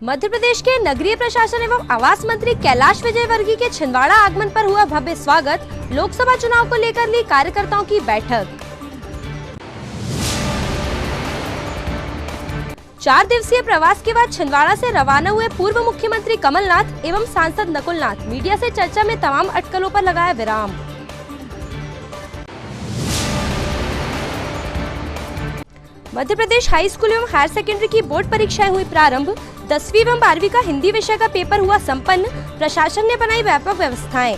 मध्य प्रदेश के नगरीय प्रशासन एवं आवास मंत्री कैलाश विजयवर्गीय के छिंदवाड़ा आगमन पर हुआ भव्य स्वागत। लोकसभा चुनाव को लेकर ली कार्यकर्ताओं की बैठक। 4 दिवसीय प्रवास के बाद छिंदवाड़ा से रवाना हुए पूर्व मुख्यमंत्री कमलनाथ एवं सांसद नकुलनाथ मीडिया से चर्चा में तमाम अटकलों पर लगाया विराम। मध्य प्रदेश हाई स्कूल एवं हायर सेकेंडरी की बोर्ड परीक्षाएं हुई प्रारंभ। 10वीं एवं 12वीं का हिंदी विषय का पेपर हुआ संपन्न। प्रशासन ने बनाई व्यापक व्यवस्थाएं।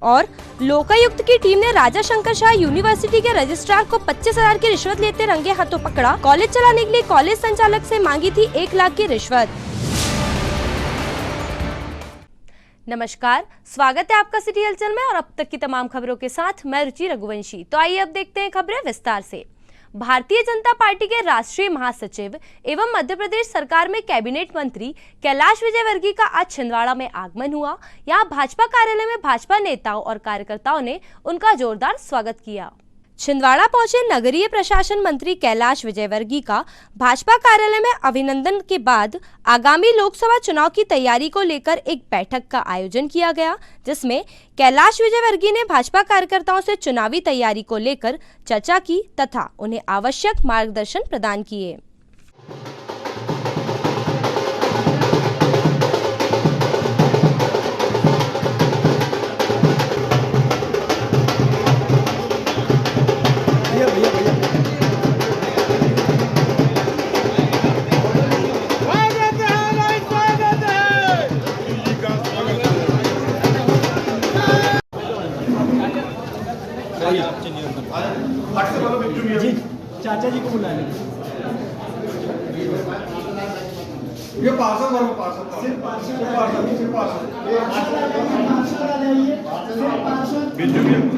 और लोकायुक्त की टीम ने राजा शंकर शाह यूनिवर्सिटी के रजिस्ट्रार को 25,000 की रिश्वत लेते रंगे हाथों पकड़ा। कॉलेज चलाने के लिए कॉलेज संचालक से मांगी थी 1 लाख की रिश्वत। नमस्कार, स्वागत है आपका सिटी हलचल में और अब तक की तमाम खबरों के साथ मैं रुचि रघुवंशी। तो आइए अब देखते हैं खबरें विस्तार से। भारतीय जनता पार्टी के राष्ट्रीय महासचिव एवं मध्य प्रदेश सरकार में कैबिनेट मंत्री कैलाश विजयवर्गीय का आज छिंदवाड़ा में आगमन हुआ। यहां भाजपा कार्यालय में भाजपा नेताओं और कार्यकर्ताओं ने उनका जोरदार स्वागत किया। छिंदवाड़ा पहुंचे नगरीय प्रशासन मंत्री कैलाश विजयवर्गीय का भाजपा कार्यालय में अभिनंदन के बाद आगामी लोकसभा चुनाव की तैयारी को लेकर एक बैठक का आयोजन किया गया, जिसमें कैलाश विजयवर्गीय ने भाजपा कार्यकर्ताओं से चुनावी तैयारी को लेकर चर्चा की तथा उन्हें आवश्यक मार्गदर्शन प्रदान किए। जी चाचा जी को बुला लें। ये पार्सल करो, पार्सल सिर्फ बिज्जू भैया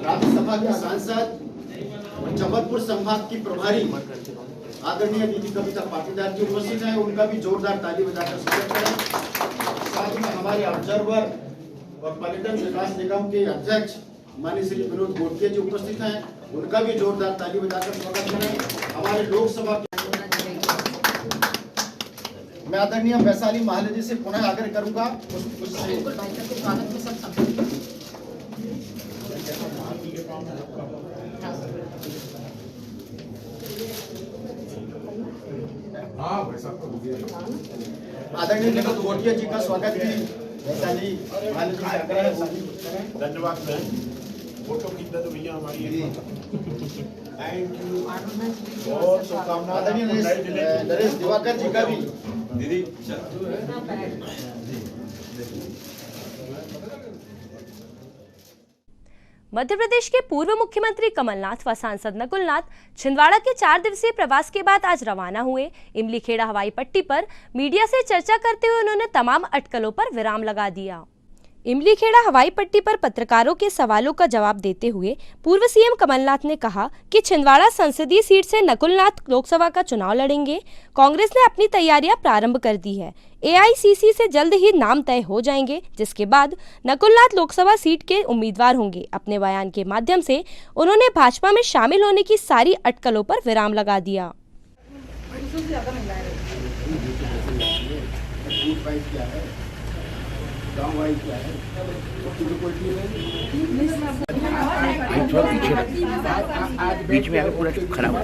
राज्यसभा के सांसद जबलपुर संभाग की प्रभारी आदरणीय दीदी कविता पाटीदार जी उपस्थित हैं, उनका भी जोरदार ताली बजाकर स्वागत करें। साथ में हमारे ऑब्जर्वर और पर्यटन विकास निगम के अध्यक्ष माननीय श्री विनोद गोडके जी उपस्थित हैं, उनका भी जोरदार ताली बजाकर स्वागत करें। हमारे लोकसभा मैं आदरणीय वैशाली महाले जी से पुनः आग्रह करूंगा आदरणीय विनोद गोडके जी का स्वागत भी वैशाली महाले जी से आग्रह है। धन्यवाद मैम। फोटो खींचना तो भैया हमारी थैंक यू, बहुत शुभकामनाएं। आदरणीय नरेश दिवाकर जी का भी दीदी मध्य प्रदेश के पूर्व मुख्यमंत्री कमलनाथ व सांसद नकुलनाथ छिंदवाड़ा के 4 दिवसीय प्रवास के बाद आज रवाना हुए। इमलीखेड़ा हवाई पट्टी पर मीडिया से चर्चा करते हुए उन्होंने तमाम अटकलों पर विराम लगा दिया। इमलीखेड़ा हवाई पट्टी पर पत्रकारों के सवालों का जवाब देते हुए पूर्व सीएम कमलनाथ ने कहा कि छिंदवाड़ा संसदीय सीट से नकुलनाथ लोकसभा का चुनाव लड़ेंगे। कांग्रेस ने अपनी तैयारियां प्रारंभ कर दी है। एआईसीसी से जल्द ही नाम तय हो जाएंगे, जिसके बाद नकुलनाथ लोकसभा सीट के उम्मीदवार होंगे। अपने बयान के माध्यम से उन्होंने भाजपा में शामिल होने की सारी अटकलों पर विराम लगा दिया। बीच में पूरा खराब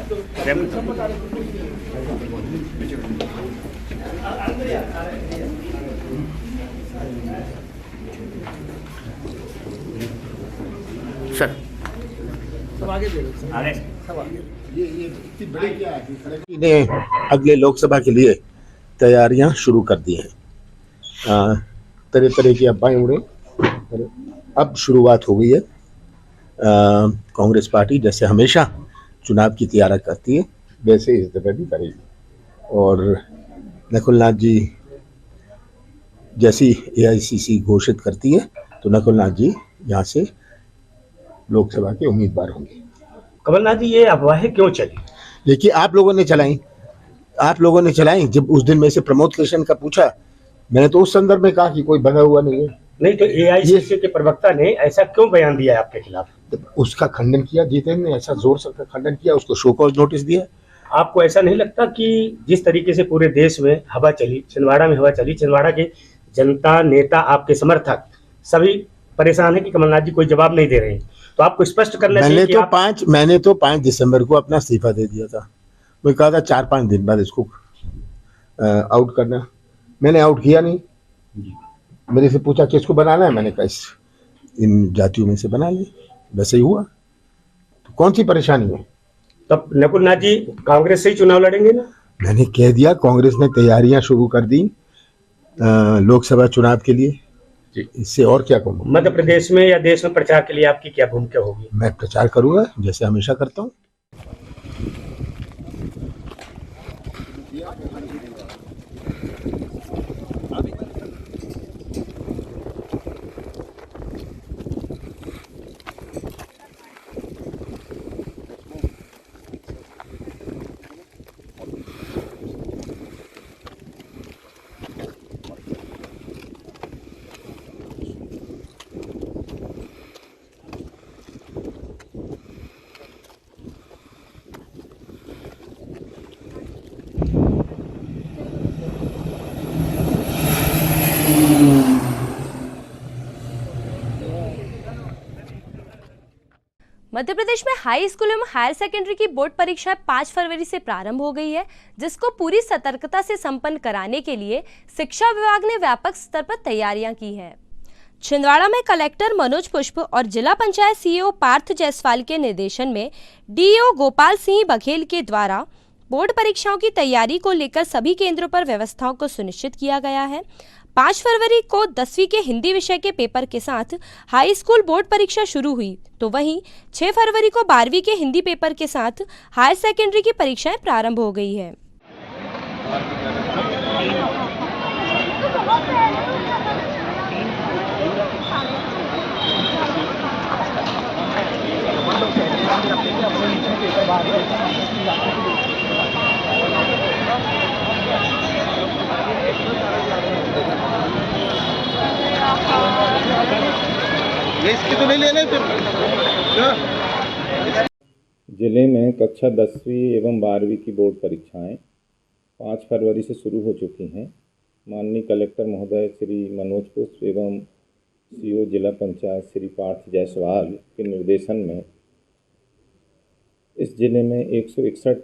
सर ने अगले लोकसभा के लिए तैयारियां शुरू कर दी हैं। तरह तरह की अफवाहें उड़े, अब शुरुआत हो गई है। कांग्रेस पार्टी जैसे हमेशा चुनाव की तैयारी करती है, वैसे इस दफे भी करेगी। और नकुलनाथ जी जैसी एआईसीसी घोषित करती है तो नकुलनाथ जी यहाँ से लोकसभा के उम्मीदवार होंगे। कमलनाथ जी, ये अफवाहें क्यों चली? देखिए, आप लोगों ने चलाई, आप लोगों ने चलाई। जब उस दिन में से प्रमोद कृष्ण का पूछा, मैंने तो उस संदर्भ में कहा कि कोई बना हुआ नहीं है। नहीं तो एआईसीसी के प्रवक्ता ने ऐसा क्यों बयान दिया है आपके खिलाफ? उसका खंडन किया जितेंद्र ने, ऐसा जोर से खंडन किया, उसको शो कॉज नोटिस दिया। आपको ऐसा नहीं लगता कि जिस तरीके से पूरे देश में हवा चली, छिंदवाड़ा में हवा चली, छिंदवाड़ा के जनता, नेता, आपके समर्थक सभी परेशान है कि कमलनाथ जी कोई जवाब नहीं दे रहे हैं, तो आपको स्पष्ट करना चाहिए कि मैंने तो 5 दिसंबर को अपना इस्तीफा दे दिया था। मैं कहा था 4-5 दिन बाद इसको आउट करना। मैंने आउट किया नहीं। मेरे से पूछा किसको बनाना है, मैंने कहा इन जातियों में से बना ली, वैसे ही हुआ। तो कौन सी परेशानी है? तब नकुल नाथ जी कांग्रेस से ही चुनाव लड़ेंगे ना? मैंने कह दिया, कांग्रेस ने तैयारियां शुरू कर दी लोकसभा चुनाव के लिए। इससे और क्या कहूँ? मध्य प्रदेश में या देश में प्रचार के लिए आपकी क्या भूमिका होगी? मैं प्रचार करूंगा जैसे हमेशा करता हूँ। मध्य प्रदेश में हाई स्कूल एवं हायर सेकेंडरी की बोर्ड परीक्षाएं 5 फरवरी से प्रारंभ हो गई है, जिसको पूरी सतर्कता से संपन्न कराने के लिए शिक्षा विभाग ने व्यापक स्तर पर तैयारियां की हैं। छिंदवाड़ा में कलेक्टर मनोज पुष्प और जिला पंचायत सीईओ पार्थ जायसवाल के निर्देशन में डीईओ गोपाल सिंह बघेल के द्वारा बोर्ड परीक्षाओं की तैयारी को लेकर सभी केंद्रों पर व्यवस्थाओं को सुनिश्चित किया गया है। 5 फरवरी को 10वीं के हिंदी विषय के पेपर के साथ हाई स्कूल बोर्ड परीक्षा शुरू हुई, तो वहीं 6 फरवरी को 12वीं के हिंदी पेपर के साथ हायर सेकेंडरी की परीक्षाएं प्रारंभ हो गई है। जिले में कक्षा 10वीं एवं 12वीं की बोर्ड परीक्षाएं 5 फरवरी से शुरू हो चुकी हैं। माननीय कलेक्टर महोदय श्री मनोज पुष्प एवं सीईओ जिला पंचायत श्री पार्थ जायसवाल के निर्देशन में इस जिले में 161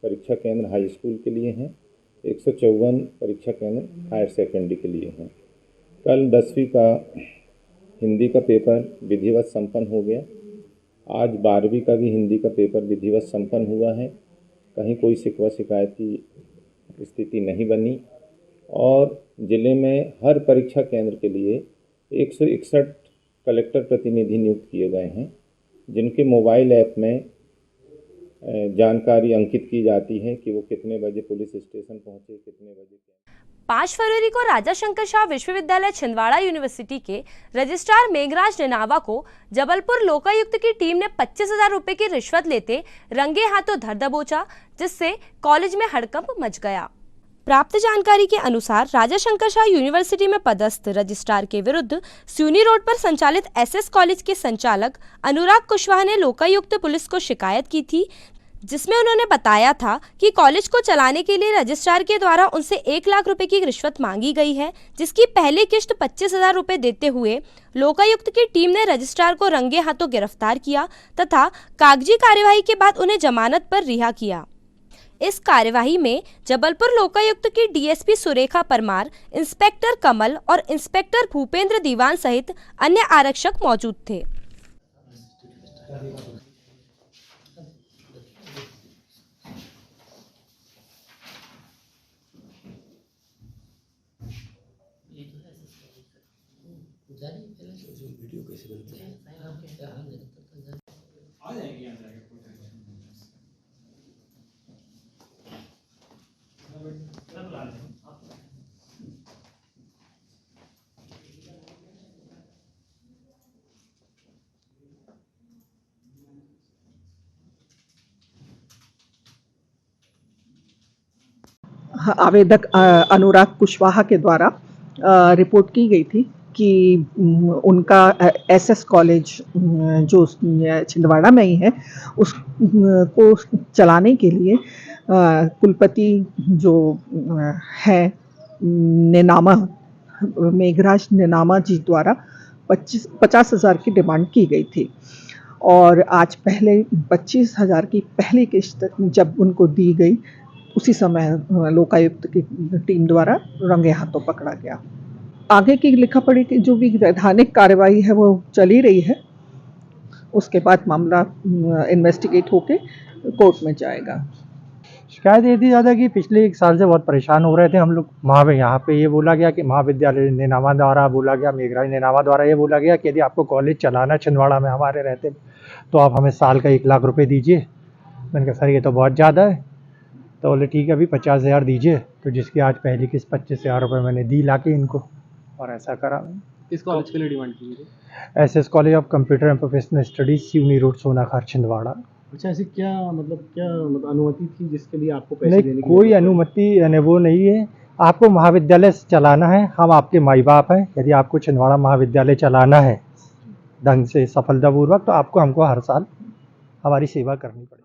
परीक्षा केंद्र हाई स्कूल के लिए हैं, 154 परीक्षा केंद्र हायर सेकेंडरी के लिए हैं। कल 10वीं का हिंदी का पेपर विधिवत संपन्न हो गया। आज 12वीं का भी हिंदी का पेपर विधिवत संपन्न हुआ है। कहीं कोई शिकवा शिकायत की स्थिति नहीं बनी और ज़िले में हर परीक्षा केंद्र के लिए 161 कलेक्टर प्रतिनिधि नियुक्त किए गए हैं, जिनके मोबाइल ऐप में जानकारी अंकित की जाती है कि वो कितने बजे पुलिस स्टेशन पहुंचे, कितने बजे। 5 फरवरी को राजा शंकर शाह विश्वविद्यालय छिंदवाड़ा यूनिवर्सिटी के रजिस्ट्रार मेघराज नेनावा को जबलपुर लोकायुक्त की टीम ने 25,000 रुपए की रिश्वत लेते रंगे हाथों धर दबोचा, जिससे कॉलेज में हड़कंप मच गया। प्राप्त जानकारी के अनुसार राजा शंकर शाह यूनिवर्सिटी में पदस्थ रजिस्ट्रार के विरुद्ध स्यूनी रोड पर संचालित एसएस कॉलेज के संचालक अनुराग कुशवाहा ने लोकायुक्त पुलिस को शिकायत की थी, जिसमें उन्होंने बताया था कि कॉलेज को चलाने के लिए रजिस्ट्रार के द्वारा उनसे 1 लाख रुपए की रिश्वत मांगी गई है, जिसकी पहली किश्त 25,000 रुपए देते हुए लोकायुक्त की टीम ने रजिस्ट्रार को रंगे हाथों गिरफ्तार किया तथा कागजी कार्यवाही के बाद उन्हें जमानत पर रिहा किया। इस कार्यवाही में जबलपुर लोकायुक्त की डीएसपी सुरेखा परमार, इंस्पेक्टर कमल और इंस्पेक्टर भूपेंद्र दीवान सहित अन्य आरक्षक मौजूद थे। वीडियो कैसे बनते हैं? आ जाएगी आवेदक अनुराग कुशवाहा के द्वारा रिपोर्ट की गई थी कि उनका एसएस कॉलेज जो छिंदवाड़ा में ही है उसको चलाने के लिए कुलपति जो है नेनामा मेघराज नेनामा जी द्वारा 50,000 की डिमांड की गई थी और आज पहले 25,000 की पहली किस्त जब उनको दी गई उसी समय लोकायुक्त की टीम द्वारा रंगे हाथों पकड़ा गया। आगे की लिखा पढ़ी की जो भी वैधानिक कार्रवाई है वो चली रही है, उसके बाद मामला इन्वेस्टिगेट होके कोर्ट में जाएगा। शिकायत ये थी ज़्यादा कि पिछले 1 साल से बहुत परेशान हो रहे थे हम लोग। यहाँ पे ये बोला गया कि महाविद्यालय नेनामा द्वारा बोला गया, मेघराज नेनामा द्वारा ये बोला गया कि यदि आपको कॉलेज चलाना छिंदवाड़ा में हमारे रहते तो आप हमें साल का 1 लाख रुपए दीजिए। मैंने कहा सर ये तो बहुत ज़्यादा है। तो बोले ठीक है अभी 50,000 दीजिए, तो जिसकी आज पहली किस्त 25,000 रुपये मैंने दी लाके इनको, और ऐसा करा। किस कॉलेज के लिए डिमांड की थी? SS college of computer and professional studies, Seoni road, Sonakhar, Chhindwara. अच्छा, ऐसी क्या अनुमति थी जिसके लिए आपको पैसे देने नहीं, की कोई अनुमति यानी वो नहीं है। आपको महाविद्यालय चलाना है, हम आपके माई बाप हैं। यदि आपको छिंदवाड़ा महाविद्यालय चलाना है ढंग से सफलतापूर्वक तो आपको हमको हर साल हमारी सेवा करनी पड़ेगी।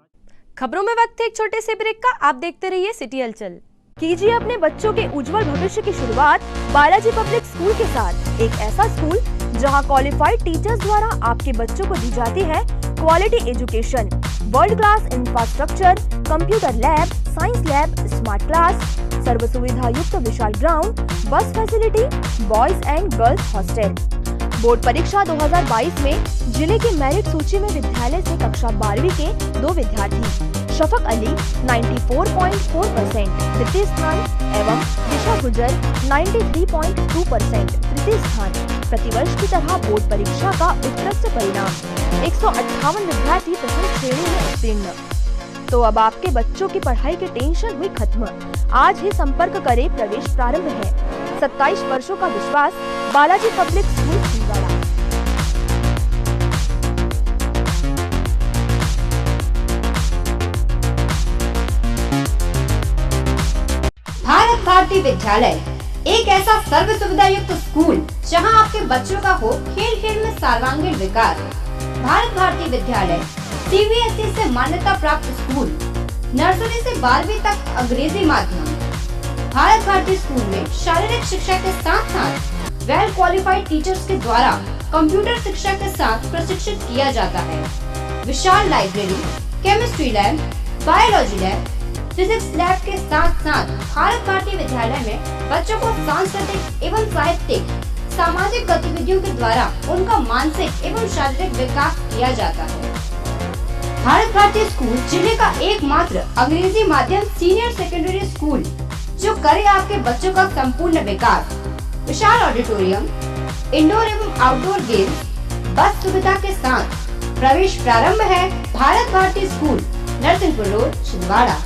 खबरों में वक्त है एक छोटे से ब्रेक का। आप देखते रहिए सिटी हलचल। कीजिए अपने बच्चों के उज्जवल भविष्य की शुरुआत बालाजी पब्लिक स्कूल के साथ। एक ऐसा स्कूल जहां क्वालिफाइड टीचर्स द्वारा आपके बच्चों को दी जाती है quality education, world class infrastructure, computer lab, science lab, smart class, सर्व सुविधा युक्त विशाल ground, bus facility, boys and girls hostel. Board परीक्षा 2022 में जिले की मेरिट सूची में विद्यालय से कक्षा 12वीं के 2 विद्यार्थी शफक अली 94.4% तृतीय स्थान एवं दिशा गुजर 93.2% तृतीय स्थान। प्रतिवर्ष की तरह बोर्ड परीक्षा का उत्कृष्ट परिणाम 158 विद्यार्थी प्रथम श्रेणी में उत्तीर्ण। तो अब आपके बच्चों की पढ़ाई की टेंशन हुई खत्म। आज ही संपर्क करें, प्रवेश प्रारंभ है। 27 वर्षों का विश्वास, बालाजी पब्लिक स्कूल छिंदवाड़ा। भारत भारती विद्यालय एक ऐसा सर्व सुविधा युक्त स्कूल जहां आपके बच्चों का हो खेल खेल में सर्वांगीण विकास। भारत भारती विद्यालय सीबीएसई से मान्यता प्राप्त स्कूल, नर्सरी से 12वीं तक अंग्रेजी माध्यम। भारत भारती स्कूल में शारीरिक शिक्षा के साथ साथ वेल क्वालिफाइड टीचर्स के द्वारा कंप्यूटर शिक्षा के साथ प्रशिक्षित किया जाता है। विशाल library, chemistry lab, biology lab, physics lab के साथ साथ भारत भारती विद्यालय में बच्चों को सांस्कृतिक एवं साहित्यिक सामाजिक गतिविधियों के द्वारा उनका मानसिक एवं शारीरिक विकास किया जाता है। भारत भारती स्कूल जिले का एकमात्र अंग्रेजी माध्यम सीनियर सेकेंडरी स्कूल जो करे आपके बच्चों का संपूर्ण विकास। विशाल ऑडिटोरियम, इंडोर एवं आउटडोर गेम, बस सुविधा के साथ। प्रवेश प्रारंभ है। Bharat Bharati school, Narsinghpur road, Chhindwara.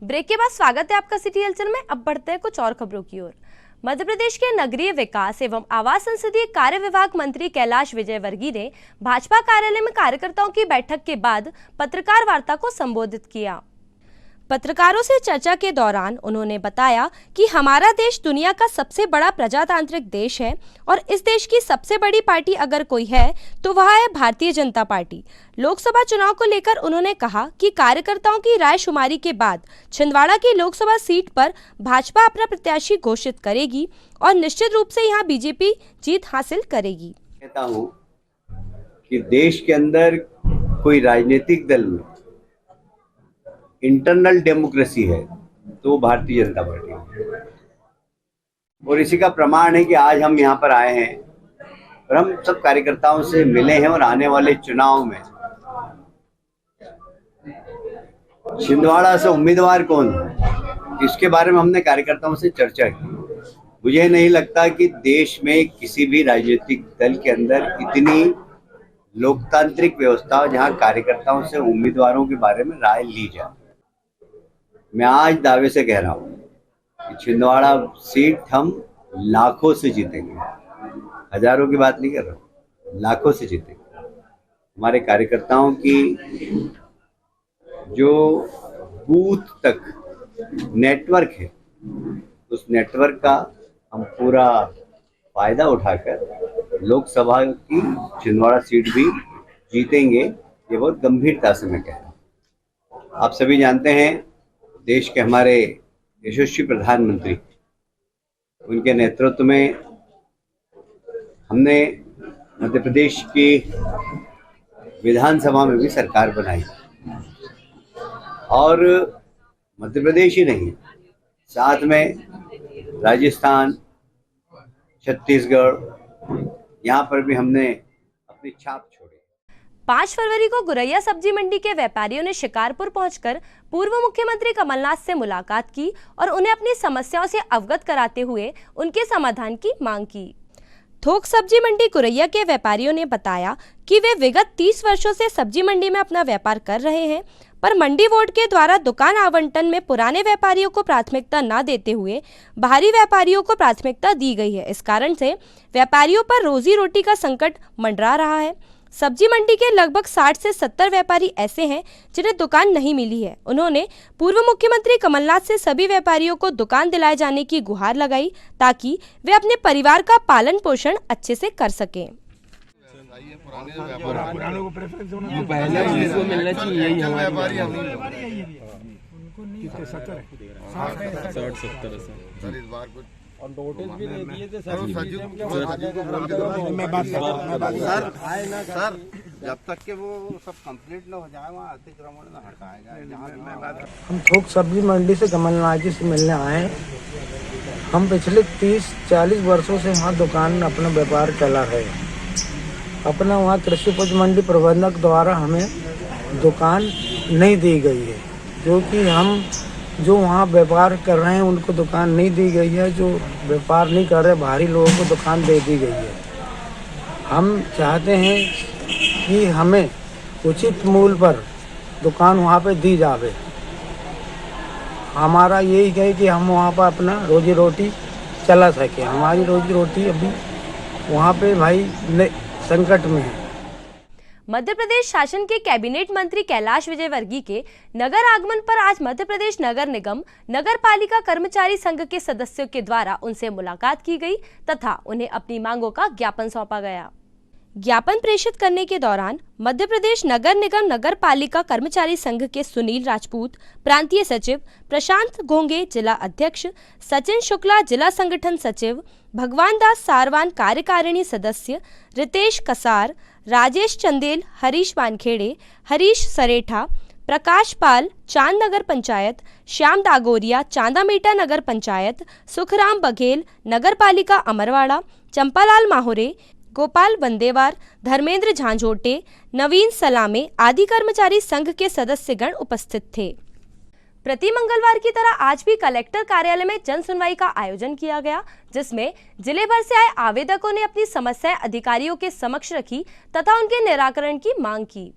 Break के बाद स्वागत है आपका सिटी हलचल में। अब बढ़ते हैं कुछ और खबरों की ओर। मध्य प्रदेश के नगरीय विकास एवं आवास संसदीय कार्य विभाग मंत्री कैलाश विजयवर्गीय ने भाजपा कार्यालय में कार्यकर्ताओं की बैठक के बाद पत्रकार वार्ता को संबोधित किया। पत्रकारों से चर्चा के दौरान उन्होंने बताया कि हमारा देश दुनिया का सबसे बड़ा प्रजातांत्रिक देश है और इस देश की सबसे बड़ी पार्टी अगर कोई है तो वह है भारतीय जनता पार्टी। लोकसभा चुनाव को लेकर उन्होंने कहा कि कार्यकर्ताओं की राय शुमारी के बाद छिंदवाड़ा की लोकसभा सीट पर भाजपा अपना प्रत्याशी घोषित करेगी और निश्चित रूप से यहां बीजेपी जीत हासिल करेगी। कहता हूं कि देश के अंदर कोई राजनीतिक दल में इंटरनल डेमोक्रेसी है तो वो भारतीय जनता पार्टी है, और इसी का प्रमाण है कि आज हम यहाँ पर आए हैं और हम सब कार्यकर्ताओं से मिले हैं और आने वाले चुनाव में छिंदवाड़ा से उम्मीदवार कौन है इसके बारे में हमने कार्यकर्ताओं से चर्चा की। मुझे नहीं लगता कि देश में किसी भी राजनीतिक दल के अंदर इतनी लोकतांत्रिक व्यवस्था हो जहाँ कार्यकर्ताओं से उम्मीदवारों के बारे में राय ली जाए। मैं आज दावे से कह रहा हूँ कि छिंदवाड़ा सीट हम लाखों से जीतेंगे, हजारों की बात नहीं कर रहा हूँ, लाखों से जीतेंगे। हमारे कार्यकर्ताओं की जो बूथ तक नेटवर्क है, उस नेटवर्क का हम पूरा फायदा उठाकर लोकसभा की छिंदवाड़ा सीट भी जीतेंगे, ये बहुत गंभीरता से मैं कह रहा हूँ। आप सभी जानते हैं देश के हमारे यशस्वी प्रधानमंत्री, उनके नेतृत्व में हमने मध्य प्रदेश की विधानसभा में भी सरकार बनाई और मध्य प्रदेश ही नहीं, साथ में राजस्थान, छत्तीसगढ़, यहाँ पर भी हमने अपनी छाप छोड़ी। 5 फरवरी को गुरैया सब्जी मंडी के व्यापारियों ने शिकारपुर पहुंचकर पूर्व मुख्यमंत्री कमलनाथ से मुलाकात की और उन्हें अपनी समस्याओं से अवगत कराते हुए उनके समाधान की मांग की। थोक सब्जी मंडी गुरैया के व्यापारियों ने बताया कि वे विगत 30 वर्षों से सब्जी मंडी में अपना व्यापार कर रहे हैं, पर मंडी बोर्ड के द्वारा दुकान आवंटन में पुराने व्यापारियों को प्राथमिकता न देते हुए बाहरी व्यापारियों को प्राथमिकता दी गई है। इस कारण से व्यापारियों पर रोजी रोटी का संकट मंडरा रहा है। सब्जी मंडी के लगभग 60 से 70 व्यापारी ऐसे हैं जिन्हें दुकान नहीं मिली है। उन्होंने पूर्व मुख्यमंत्री कमलनाथ से सभी व्यापारियों को दुकान दिलाए जाने की गुहार लगाई ताकि वे अपने परिवार का पालन पोषण अच्छे से कर सकें। और नोटिस भी दे दिए थे सर, सर जब तक के वो सब कंप्लीट न हो जाए वहाँ अतिक्रमण न हटाएगा। हम थोक सब्जी मंडी से कमलनाथ जी से मिलने आए। हम पिछले 30-40 वर्षों से वहाँ दुकान अपना व्यापार चला रहे हैं। अपना वहाँ कृषि उपज मंडी प्रबंधक द्वारा हमें दुकान नहीं दी गई है, जो कि हम जो वहाँ व्यापार कर रहे हैं उनको दुकान नहीं दी गई है। जो व्यापार नहीं कर रहे बाहरी लोगों को दुकान दे दी गई है। हम चाहते हैं कि हमें उचित मूल्य पर दुकान वहाँ पे दी जावे। हमारा यही है कि हम वहाँ पर अपना रोजी रोटी चला सके। हमारी रोजी रोटी अभी वहाँ पे भाई संकट में है। मध्य प्रदेश शासन के कैबिनेट मंत्री कैलाश विजयवर्गीय के नगर आगमन पर आज मध्य प्रदेश नगर निगम नगर पालिका कर्मचारी संघ के सदस्यों के द्वारा उनसे मुलाकात की गई तथा उन्हें अपनी मांगों का ज्ञापन सौंपा गया। ज्ञापन प्रेषित करने के दौरान मध्य प्रदेश नगर निगम नगर पालिका कर्मचारी संघ के सुनील राजपूत, प्रांतीय सचिव प्रशांत घोंगे, जिला अध्यक्ष सचिन शुक्ला, जिला संगठन सचिव भगवान दास सारवान, कार्यकारिणी सदस्य रितेश कसार, राजेश चंदेल, हरीश वानखेड़े, हरीश सरेठा, प्रकाश पाल, चांद नगर पंचायत, श्याम दागोरिया, चांदामेटा नगर पंचायत, सुखराम बघेल, नगर पालिका अमरवाड़ा, चंपालाल माहुरे, गोपाल बंदेवार, धर्मेंद्र झांझोटे, नवीन सलामे आदि कर्मचारी संघ के सदस्यगण उपस्थित थे। प्रति मंगलवार की तरह आज भी कलेक्टर कार्यालय में जन सुनवाई का आयोजन किया गया, जिसमें जिले भर से आए आवेदकों ने अपनी समस्याएं अधिकारियों के समक्ष रखी तथा उनके निराकरण की मांग की।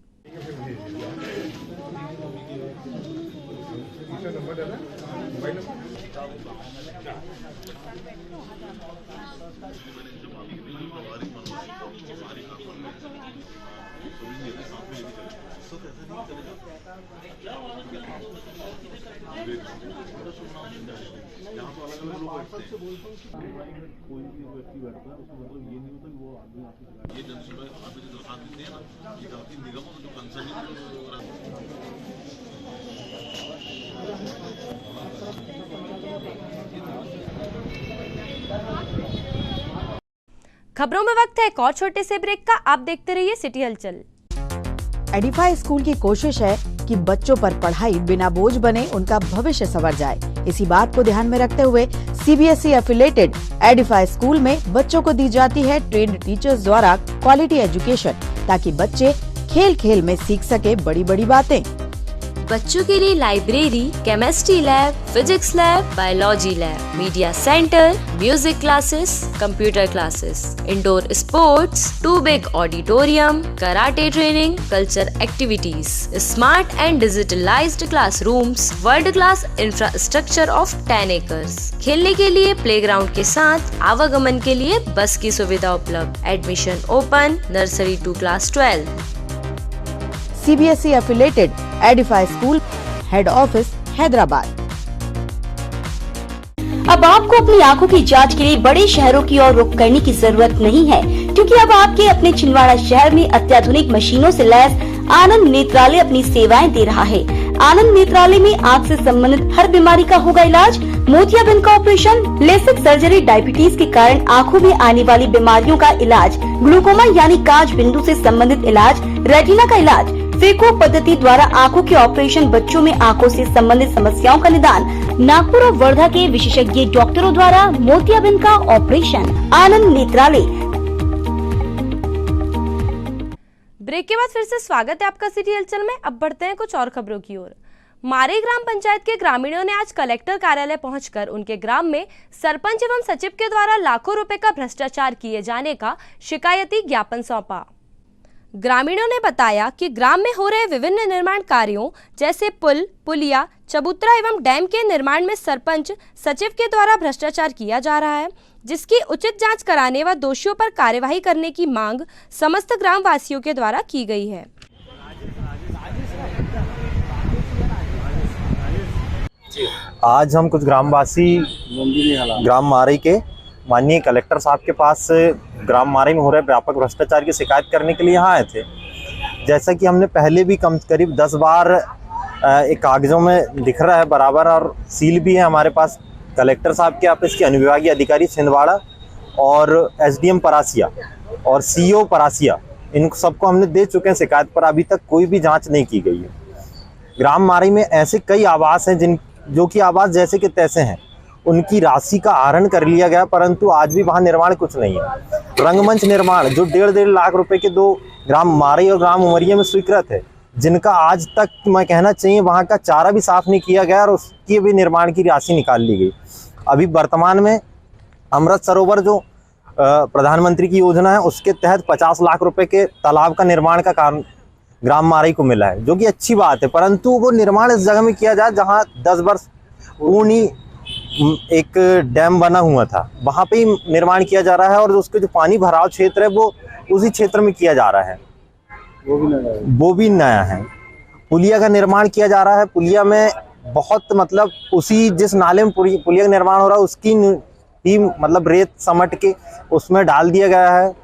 खबरों में वक्त है एक और छोटे से ब्रेक का। आप देखते रहिए सिटी हलचल। एडिफाई स्कूल की कोशिश है कि बच्चों पर पढ़ाई बिना बोझ बने उनका भविष्य संवर जाए। इसी बात को ध्यान में रखते हुए सीबीएसई एफिलेटेड एडिफाई स्कूल में बच्चों को दी जाती है ट्रेन्ड टीचर्स द्वारा क्वालिटी एजुकेशन, ताकि बच्चे खेल खेल में सीख सके बड़ी बड़ी बातें। बच्चों के लिए library, chemistry lab, physics lab, biology lab, media centre, music classes, computer classes, indoor sports, 2 big auditorium, karate training, culture activities, smart and digitalised classrooms, world class infrastructure of 10 acres, खेलने के लिए प्लेग्राउंड के साथ आवागमन के लिए बस की सुविधा उपलब्ध। Admission open nursery to class 12। CBSE affiliated Edify school, head office Hyderabad. अब आपको अपनी आंखों की जांच के लिए बड़े शहरों की ओर रुख करने की जरूरत नहीं है, क्योंकि अब आपके अपने छिंदवाड़ा शहर में अत्याधुनिक मशीनों से लैस आनंद नेत्रालय अपनी सेवाएं दे रहा है। आनंद नेत्रालय में आँख से संबंधित हर बीमारी का होगा इलाज, मोतियाबिंद का ऑपरेशन, लेसिक सर्जरी, डायबिटीज के कारण आँखों में आने वाली बीमारियों का इलाज, ग्लूकोमा यानी कांच बिंदु से संबंधित इलाज, रेटिना का इलाज, फेको पद्धति द्वारा आँखों के ऑपरेशन, बच्चों में आँखों से संबंधित समस्याओं का निदान, नागपुर और वर्धा के विशेषज्ञ डॉक्टरों द्वारा मोतियाबिंद का ऑपरेशन। आनंद नेत्रालय। ब्रेक के बाद फिर से स्वागत है आपका सिटी हलचल में। अब बढ़ते हैं कुछ और खबरों की ओर। मारे ग्राम पंचायत के ग्रामीणों ने आज कलेक्टर कार्यालय पहुंचकर उनके ग्राम में सरपंच एवं सचिव के द्वारा लाखों रुपए का भ्रष्टाचार किए जाने का शिकायती ज्ञापन सौंपा। ग्रामीणों ने बताया कि ग्राम में हो रहे विभिन्न निर्माण कार्यों जैसे पुल, पुलिया, चबूतरा एवं डैम के निर्माण में सरपंच, सचिव के द्वारा भ्रष्टाचार किया जा रहा है, जिसकी उचित जांच कराने व दोषियों पर कार्यवाही करने की मांग समस्त ग्राम वासियों के द्वारा की गई है। आज हम कुछ ग्रामवासी ग्राम मारई के माननीय कलेक्टर साहब के पास ग्राम मारई में हो रहे व्यापक भ्रष्टाचार की शिकायत करने के लिए यहाँ आए थे। जैसा कि हमने पहले भी करीब 10 बार एक कागजों में दिख रहा है बराबर, और सील भी है हमारे पास कलेक्टर साहब के ऑफिस के अनुविभागीय अधिकारी छिंदवाड़ा और एसडीएम परासिया और सीईओ परासिया, इन सबको हमने दे चुके हैं शिकायत, पर अभी तक कोई भी जांच नहीं की गई है। ग्राम मारई में ऐसे कई आवास हैं जो कि आवास जैसे कि तैसे हैं, उनकी राशि का आहरण कर लिया गया, परंतु आज भी वहाँ निर्माण कुछ नहीं है। रंगमंच निर्माण जो 1.5 लाख रुपए के 2 ग्राम मारई और ग्राम उमरिया में स्वीकृत है, जिनका आज तक मैं कहना चाहिए वहाँ का चारा भी साफ नहीं किया गया और उसकी भी निर्माण की राशि निकाल ली गई। अभी वर्तमान में अमृत सरोवर जो प्रधानमंत्री की योजना है, उसके तहत 50 लाख रुपए के तालाब का निर्माण का काम ग्राम मारई को मिला है, जो कि अच्छी बात है, परंतु वो निर्माण इस जगह में किया जाए जहाँ 10 वर्ष पूर्णी एक डैम बना हुआ था, वहाँ पे ही निर्माण किया जा रहा है, और उसके जो पानी भराव क्षेत्र है वो उसी क्षेत्र में किया जा रहा है, वो भी नया है। पुलिया का निर्माण किया जा रहा है, पुलिया में बहुत मतलब उसी जिस नाले में पुलिया का निर्माण हो रहा है उसकी ही मतलब रेत समट के उसमें डाल दिया गया है,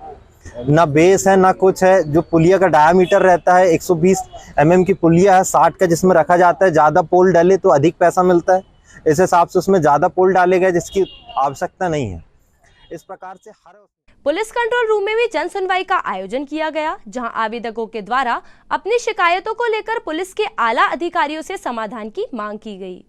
ना बेस है ना कुछ है। जो पुलिया का डायामीटर रहता है 120 mm की पुलिया है, 60 का जिसमें रखा जाता है, ज़्यादा पोल डाले तो अधिक पैसा मिलता है, इस हिसाब से उसमें ज़्यादा पोल डाले गए जिसकी आवश्यकता नहीं है। इस प्रकार से पुलिस कंट्रोल रूम में भी जन सुनवाई का आयोजन किया गया, जहां आवेदकों के द्वारा अपनी शिकायतों को लेकर पुलिस के आला अधिकारियों से समाधान की मांग की गई।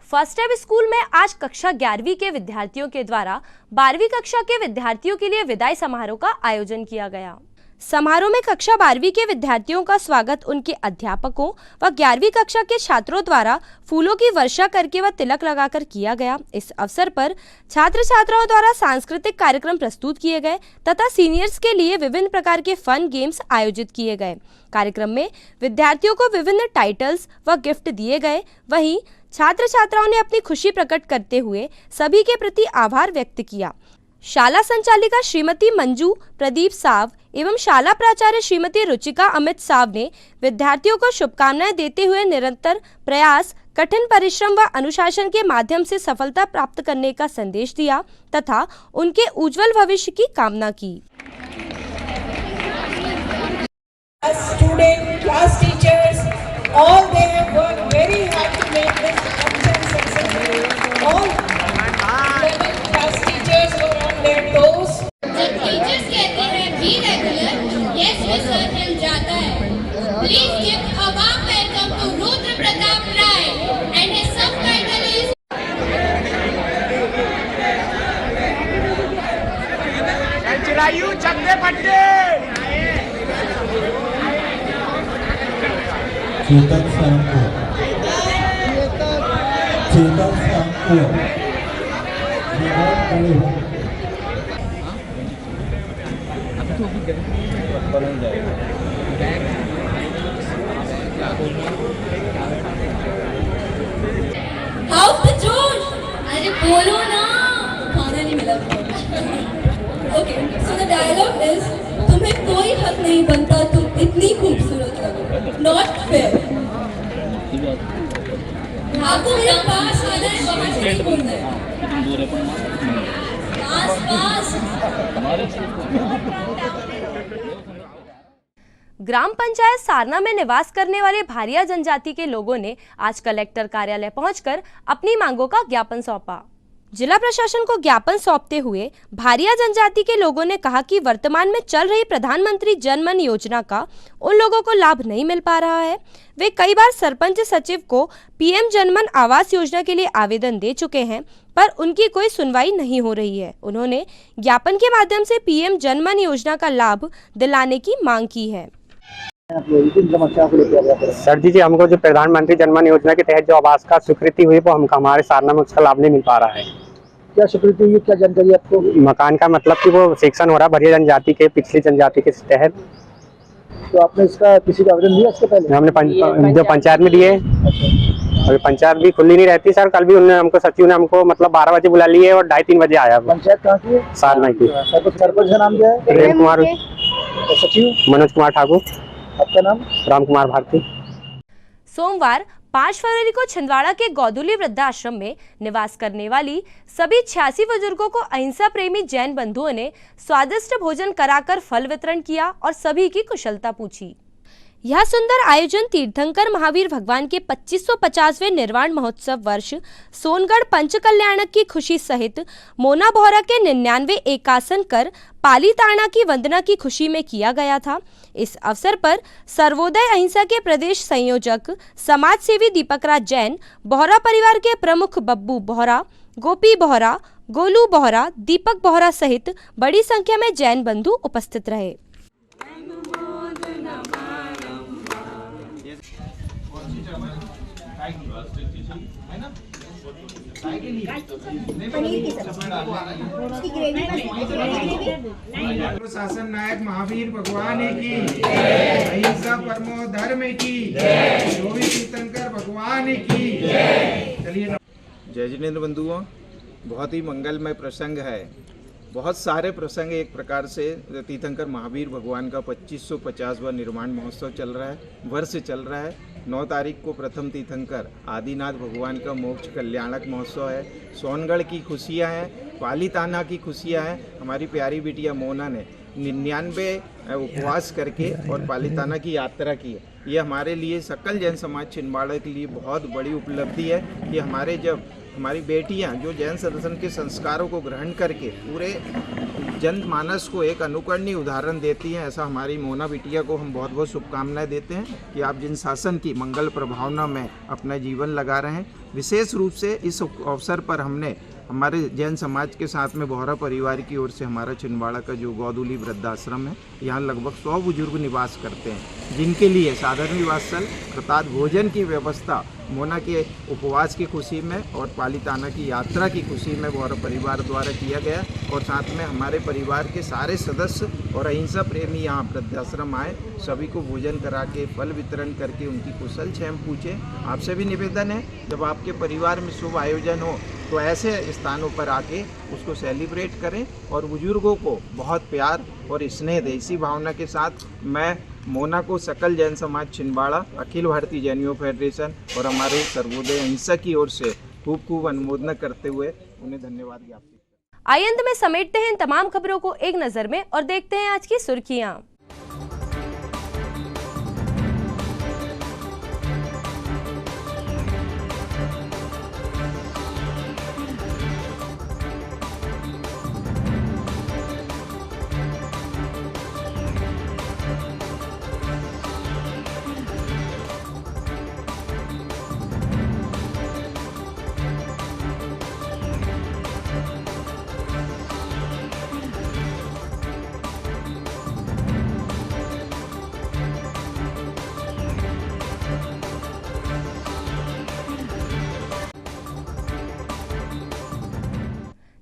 फर्स्ट स्टेप स्कूल में आज कक्षा 11वीं के विद्यार्थियों के द्वारा 12वीं कक्षा के विद्यार्थियों के लिए विदाई समारोह का आयोजन किया गया। समारोह में कक्षा 12वीं के विद्यार्थियों का स्वागत उनके अध्यापकों व 11वीं कक्षा के छात्रों द्वारा फूलों की वर्षा करके व तिलक लगाकर किया गया। इस अवसर पर छात्र छात्राओं द्वारा सांस्कृतिक कार्यक्रम प्रस्तुत किए गए तथा सीनियर्स के लिए विभिन्न प्रकार के फन गेम्स आयोजित किए गए। कार्यक्रम में विद्यार्थियों को विभिन्न टाइटल्स व गिफ्ट दिए गए। वहीं छात्र छात्राओं ने अपनी खुशी प्रकट करते हुए सभी के प्रति आभार व्यक्त किया। शाला संचालिका श्रीमती मंजू प्रदीप साव एवं शाला प्राचार्य श्रीमती रुचिका अमित साव ने विद्यार्थियों को शुभकामनाएं देते हुए निरंतर प्रयास, कठिन परिश्रम व अनुशासन के माध्यम से सफलता प्राप्त करने का संदेश दिया तथा उनके उज्जवल भविष्य की कामना की। Students, class teachers, all they have worked very hard to make this function successful. All 11 class teachers were on their toes. जब टीचर्स कहते हैं बी रेगुलर, यस सर मिल जाता है। प्लीज गिव अ चेतन सांको चेतन सांको हाउ जोश, अरे बोलो ना, खाना नहीं मिला। Okay, so the dialogue is, तुम्हें कोई हक नहीं बनता तुम इतनी खूबसूरत लगो, नॉट फेयर। आपको मेरा पास आना है, वहां से नहीं बोलना है। पास ग्राम पंचायत सारना में निवास करने वाले भारिया जनजाति के लोगों ने आज कलेक्टर कार्यालय पहुंचकर अपनी मांगों का ज्ञापन सौंपा। जिला प्रशासन को ज्ञापन सौंपते हुए भारिया जनजाति के लोगों ने कहा कि वर्तमान में चल रही प्रधानमंत्री जन मन योजना का उन लोगों को लाभ नहीं मिल पा रहा है। वे कई बार सरपंच सचिव को पीएम जन मन आवास योजना के लिए आवेदन दे चुके हैं, पर उनकी कोई सुनवाई नहीं हो रही है। उन्होंने ज्ञापन के माध्यम से पीएम जन मन योजना का लाभ दिलाने की मांग की है। सर जी हमको जो प्रधानमंत्री जन मन योजना के तहत जो आवास का स्वीकृति हुई वो हमको हमारे सारना में उसका लाभ नहीं मिल पा रहा है। क्या स्वीकृति हुई, क्या जानकारी आपको? मकान का मतलब कि वो सेक्शन हो रहा है भारिया जनजाति के पिछली जनजाति के तहत। तो आपने इसका किसी का आवेदन दिया इसके पहले? हमने जो पंचायत में दिए, अभी पंचायत भी खुली नहीं रहती सर। कल भी उन्होंने हमको सचिव ने हमको मतलब 12 बजे बुला लिए और 2:30-3 बजे आया। पंचायत कहाँ की है? सारना की। सरपंच का नाम क्या है? प्रेम कुमार। सचिव मनोज कुमार ठाकुर। आपका नाम? राम कुमार भारती। सोमवार 5 फरवरी को छिंदवाड़ा के गौदुली वृद्धाश्रम में निवास करने वाली सभी 86 बुजुर्गों को अहिंसा प्रेमी जैन बंधुओं ने स्वादिष्ट भोजन कराकर फल वितरण किया और सभी की कुशलता पूछी। यह सुंदर आयोजन तीर्थंकर महावीर भगवान के 2550वें निर्वाण महोत्सव वर्ष सोनगढ़ पंच कल्याणक की खुशी सहित मोना बोहरा के 99 एकासन कर पाली ताना की वंदना की खुशी में किया गया था। इस अवसर पर सर्वोदय अहिंसा के प्रदेश संयोजक समाज सेवी दीपक राज जैन, बोहरा परिवार के प्रमुख बब्बू बोहरा, गोपी बोहरा, गोलू बोहरा, दीपक बोहरा सहित बड़ी संख्या में जैन बंधु उपस्थित रहे। शासन नायक महावीर भगवान की, अहिंसा परमो धर्म की, गोविंद तीर्थंकर भगवान की। चलिए। जय जिनेन्द्र बंधुओं, बहुत ही मंगलमय प्रसंग है। बहुत सारे प्रसंग एक प्रकार से तीर्थंकर महावीर भगवान का 2550वां निर्माण महोत्सव चल रहा है, वर्ष चल रहा है। 9 तारीख को प्रथम तीर्थंकर आदिनाथ भगवान का मोक्ष कल्याणक महोत्सव है। सोनगढ़ की खुशियां हैं, पाली ताना की खुशियां हैं। हमारी प्यारी बिटिया मोना ने 99 उपवास करके और पाली ताना की यात्रा की है। ये हमारे लिए सकल जैन समाज छिंदवाड़ा के लिए बहुत बड़ी उपलब्धि है कि हमारी बेटियां जो जैन दर्शन के संस्कारों को ग्रहण करके पूरे जनमानस को एक अनुकरणीय उदाहरण देती हैं। ऐसा हमारी मोना बिटिया को हम बहुत बहुत शुभकामनाएं देते हैं कि आप जिन शासन की मंगल प्रभावना में अपना जीवन लगा रहे हैं। विशेष रूप से इस अवसर पर हमने हमारे जैन समाज के साथ में बोहरा परिवार की ओर से हमारा छिंदवाड़ा का जो गौदुली वृद्धाश्रम है, यहाँ लगभग 100 बुजुर्ग निवास करते हैं, जिनके लिए साधारण निवास स्थल अर्थात भोजन की व्यवस्था मोना के उपवास की खुशी में और पाली ताना की यात्रा की खुशी में बोहरा परिवार द्वारा किया गया। और साथ में हमारे परिवार के सारे सदस्य और अहिंसा प्रेमी यहाँ वृद्धाश्रम आए, सभी को भोजन करा के फल वितरण करके उनकी कुशल क्षेम पूछे। आपसे भी निवेदन है, जब आपके परिवार में शुभ आयोजन हो तो ऐसे स्थानों पर आके उसको सेलिब्रेट करें और बुजुर्गों को बहुत प्यार और स्नेह दें। इसी भावना के साथ मैं मोना को सकल जैन समाज छिंदवाड़ा, अखिल भारतीय जैनियों फेडरेशन और हमारे सर्वोदय अहिंसा की ओर से खूब खूब अनुमोदन करते हुए उन्हें धन्यवाद ज्ञापित। आइए अंत में समेटते हैं इन तमाम खबरों को एक नजर में और देखते हैं आज की सुर्खियां।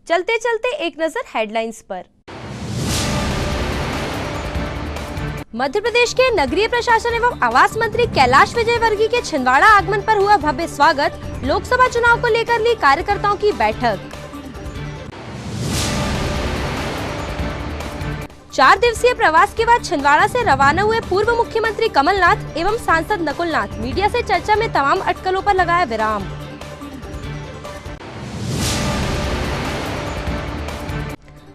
चलते चलते एक नजर हेडलाइंस पर। मध्य प्रदेश के नगरीय प्रशासन एवं आवास मंत्री कैलाश विजयवर्गीय के छिंदवाड़ा आगमन पर हुआ भव्य स्वागत। लोकसभा चुनाव को लेकर ली कार्यकर्ताओं की बैठक। 4 दिवसीय प्रवास के बाद छिंदवाड़ा से रवाना हुए पूर्व मुख्यमंत्री कमलनाथ एवं सांसद नकुलनाथ मीडिया से चर्चा में तमाम अटकलों पर लगाया विराम।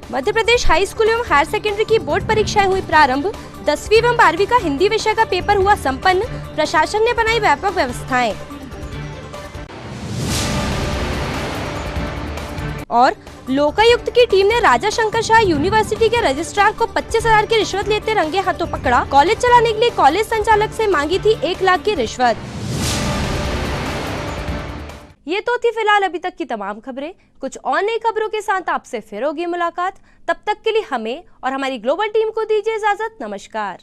मध्य प्रदेश हाई स्कूल एवं हायर सेकेंडरी की बोर्ड परीक्षाएं हुई प्रारंभ। 10वीं एवं 12वीं का हिंदी विषय का पेपर हुआ संपन्न। प्रशासन ने बनाई व्यापक व्यवस्थाएं। और लोकायुक्त की टीम ने राजा शंकर शाह यूनिवर्सिटी के रजिस्ट्रार को 25,000 की रिश्वत लेते रंगे हाथों पकड़ा। कॉलेज चलाने के लिए कॉलेज संचालक से मांगी थी 1 लाख की रिश्वत। ये तो थी फिलहाल अभी तक की तमाम खबरें। कुछ और नई खबरों के साथ आपसे फिर होगी मुलाकात। तब तक के लिए हमें और हमारी ग्लोबल टीम को दीजिए इजाजत। नमस्कार।